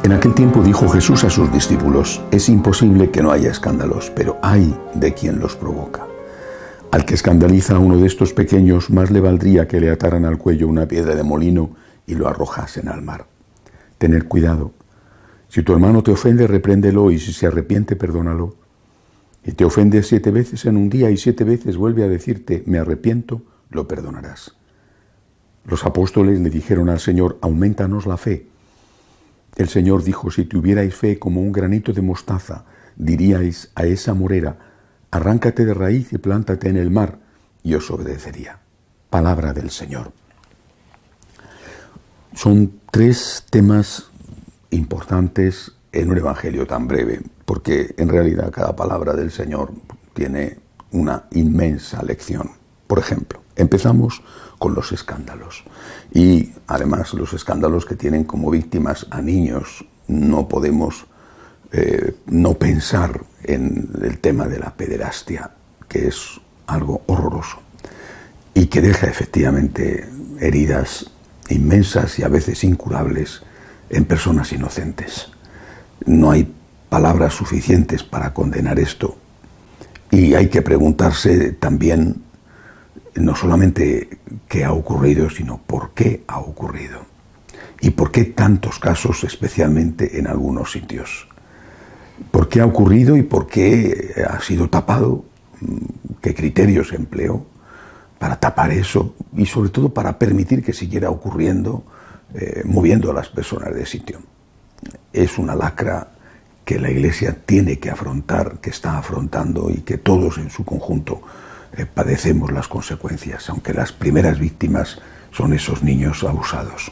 En aquel tiempo dijo Jesús a sus discípulos: es imposible que no haya escándalos, pero ay de quien los provoca. Al que escandaliza a uno de estos pequeños, más le valdría que le ataran al cuello una piedra de molino y lo arrojasen al mar. Tened cuidado. Si tu hermano te ofende, repréndelo, y si se arrepiente, perdónalo. Y te ofende 7 veces en un día y 7 veces vuelve a decirte: me arrepiento, lo perdonarás. Los apóstoles le dijeron al Señor: aumentanos la fe. El Señor dijo: si tuvierais fe como un granito de mostaza, diríais a esa morera: arráncate de raíz y plántate en el mar, y os obedecería. Palabra del Señor. Son 3 temas importantes en un evangelio tan breve, porque en realidad cada palabra del Señor tiene una inmensa lección. Por ejemplo, empezamos con los escándalos. Y además los escándalos que tienen como víctimas a niños. No podemos no pensar en el tema de la pederastia, que es algo horroroso y que deja efectivamente heridas inmensas y a veces incurables en personas inocentes. No hay palabras suficientes para condenar esto, y hay que preguntarse también no solamente qué ha ocurrido, sino por qué ha ocurrido y por qué tantos casos, especialmente en algunos sitios. ¿Por qué ha ocurrido y por qué ha sido tapado? ¿Qué criterios se empleó para tapar eso y sobre todo para permitir que siguiera ocurriendo, moviendo a las personas de sitio? Es una lacra que la Iglesia tiene que afrontar, que está afrontando, y que todos en su conjunto padecemos las consecuencias, aunque las primeras víctimas son esos niños abusados.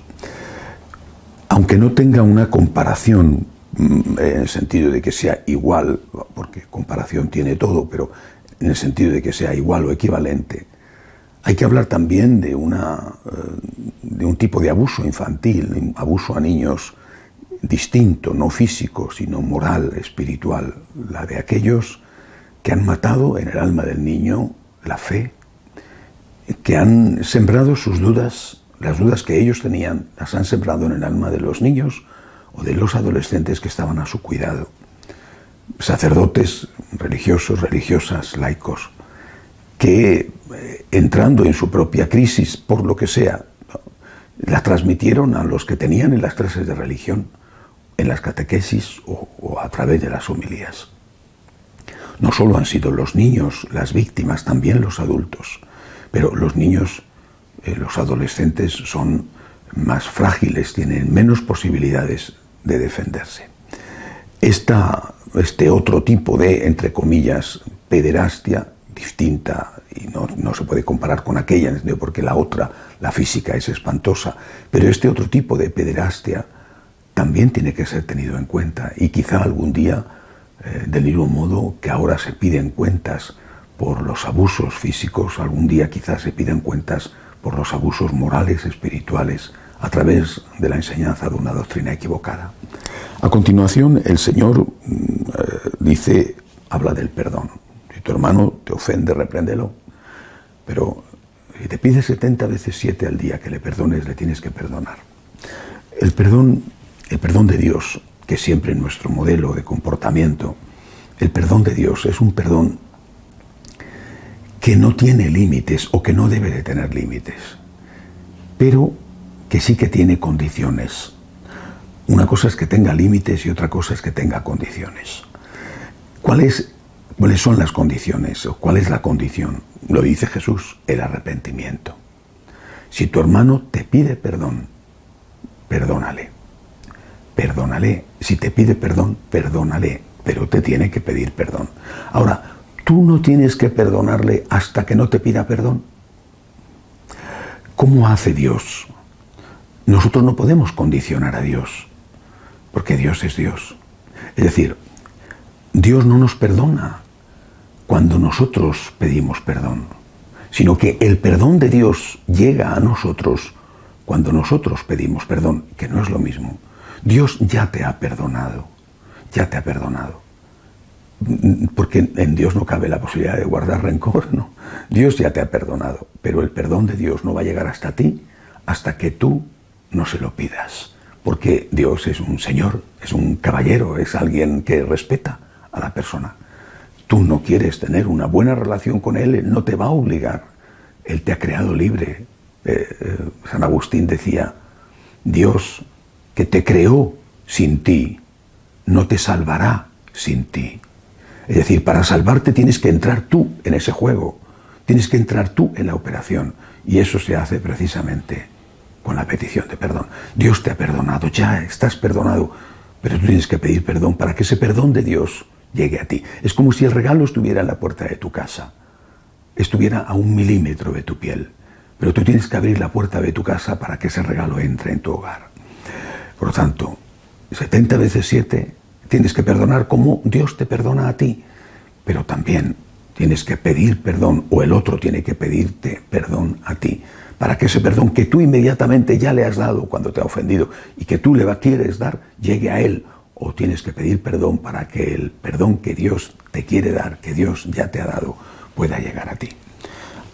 Aunque no tenga una comparación en el sentido de que sea igual, porque comparación tiene todo, pero en el sentido de que sea igual o equivalente, hay que hablar también de un tipo de abuso infantil, un abuso a niños distinto, no físico, sino moral, espiritual, la de aquellos que han matado en el alma del niño la fe, que han sembrado sus dudas, las dudas que ellos tenían, las han sembrado en el alma de los niños o de los adolescentes que estaban a su cuidado. Sacerdotes religiosos, religiosas, laicos, que entrando en su propia crisis, por lo que sea, la transmitieron a los que tenían en las clases de religión, en las catequesis o a través de las homilías. No solo han sido los niños las víctimas, también los adultos, pero los niños, los adolescentes son más frágiles, tienen menos posibilidades de defenderse. Este otro tipo de, entre comillas, pederastia, distinta, y no se puede comparar con aquella, porque la otra, la física, es espantosa, pero este otro tipo de pederastia también tiene que ser tenido en cuenta, y quizá algún día, del mismo modo que ahora se piden cuentas por los abusos físicos, algún día quizás se piden cuentas por los abusos morales, espirituales, a través de la enseñanza de una doctrina equivocada. A continuación, el Señor habla del perdón. Si tu hermano te ofende, repréndelo. Pero si te pide 70 veces 7 al día que le perdones, le tienes que perdonar. El perdón de Dios, que siempre es nuestro modelo de comportamiento, el perdón de Dios es un perdón que no tiene límites o que no debe de tener límites, pero que sí que tiene condiciones. Una cosa es que tenga límites y otra cosa es que tenga condiciones. ¿Cuáles son las condiciones o cuál es la condición? Lo dice Jesús: el arrepentimiento. Si tu hermano te pide perdón, perdónale. Perdónale. Si te pide perdón, perdónale, pero te tiene que pedir perdón. Ahora, tú no tienes que perdonarle hasta que no te pida perdón. ¿Cómo hace Dios? Nosotros no podemos condicionar a Dios, porque Dios es Dios. Es decir, Dios no nos perdona cuando nosotros pedimos perdón, sino que el perdón de Dios llega a nosotros cuando nosotros pedimos perdón, que no es lo mismo. Dios ya te ha perdonado, porque en Dios no cabe la posibilidad de guardar rencor, ¿no? Dios ya te ha perdonado, pero el perdón de Dios no va a llegar hasta ti hasta que tú no se lo pidas. porque Dios es un señor, es un caballero, es alguien que respeta a la persona. Tú no quieres tener una buena relación con Él, Él no te va a obligar. Él te ha creado libre. San Agustín decía, Dios que te creó sin ti, no te salvará sin ti. Es decir, para salvarte tienes que entrar tú en ese juego, tienes que entrar tú en la operación, y eso se hace precisamente con la petición de perdón. Dios te ha perdonado, ya estás perdonado, pero tú tienes que pedir perdón para que ese perdón de Dios llegue a ti. Es como si el regalo estuviera en la puerta de tu casa, estuviera a 1 milímetro de tu piel, pero tú tienes que abrir la puerta de tu casa para que ese regalo entre en tu hogar. Por lo tanto, 70 veces 7 tienes que perdonar como Dios te perdona a ti, pero también tienes que pedir perdón, o el otro tiene que pedirte perdón a ti, para que ese perdón que tú inmediatamente ya le has dado cuando te ha ofendido y que tú le quieres dar, llegue a él. O tienes que pedir perdón para que el perdón que Dios te quiere dar, que Dios ya te ha dado, pueda llegar a ti.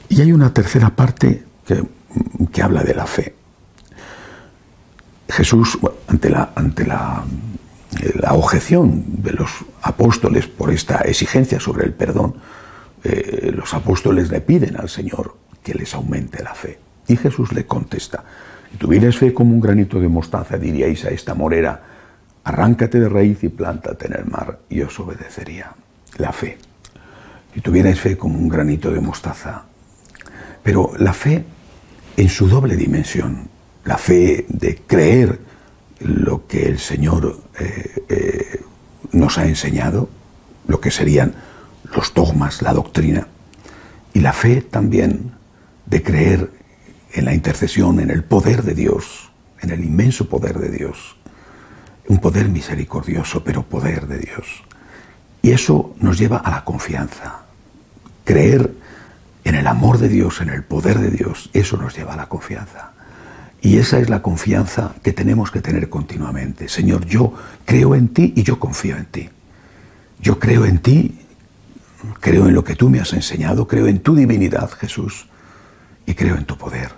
Y hay una tercera parte que habla de la fe. Jesús, ante la objeción de los apóstoles por esta exigencia sobre el perdón, los apóstoles le piden al Señor que les aumente la fe. Y Jesús le contesta, si tuvierais fe como un granito de mostaza, diríais a esta morera, arráncate de raíz y plántate en el mar, y os obedecería. La fe. Si tuvierais fe como un granito de mostaza. Pero la fe en su doble dimensión. La fe de creer lo que el Señor nos ha enseñado, lo que serían los dogmas, la doctrina. Y la fe también de creer en la intercesión, en el poder de Dios, en el inmenso poder de Dios. Un poder misericordioso, pero poder de Dios. Y eso nos lleva a la confianza. Creer en el amor de Dios, en el poder de Dios, eso nos lleva a la confianza. Y esa es la confianza que tenemos que tener continuamente. Señor, yo creo en ti y yo confío en ti. Yo creo en ti, creo en lo que tú me has enseñado, creo en tu divinidad, Jesús, y creo en tu poder.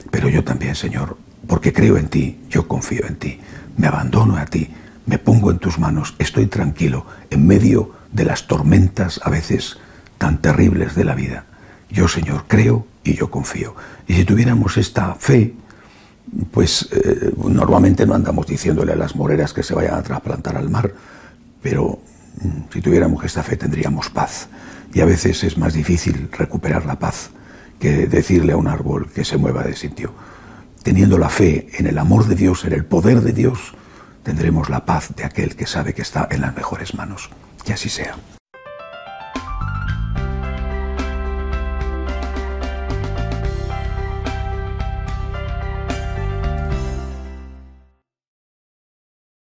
Pero yo también, Señor, porque creo en ti, yo confío en ti. Me abandono a ti, me pongo en tus manos, estoy tranquilo en medio de las tormentas a veces tan terribles de la vida. Yo, Señor, creo y yo confío. Y si tuviéramos esta fe, pues normalmente no andamos diciéndole a las moreras que se vayan a trasplantar al mar, pero si tuviéramos esta fe tendríamos paz. Y a veces es más difícil recuperar la paz que decirle a un árbol que se mueva de sitio. Teniendo la fe en el amor de Dios, en el poder de Dios, tendremos la paz de aquel que sabe que está en las mejores manos. Que así sea.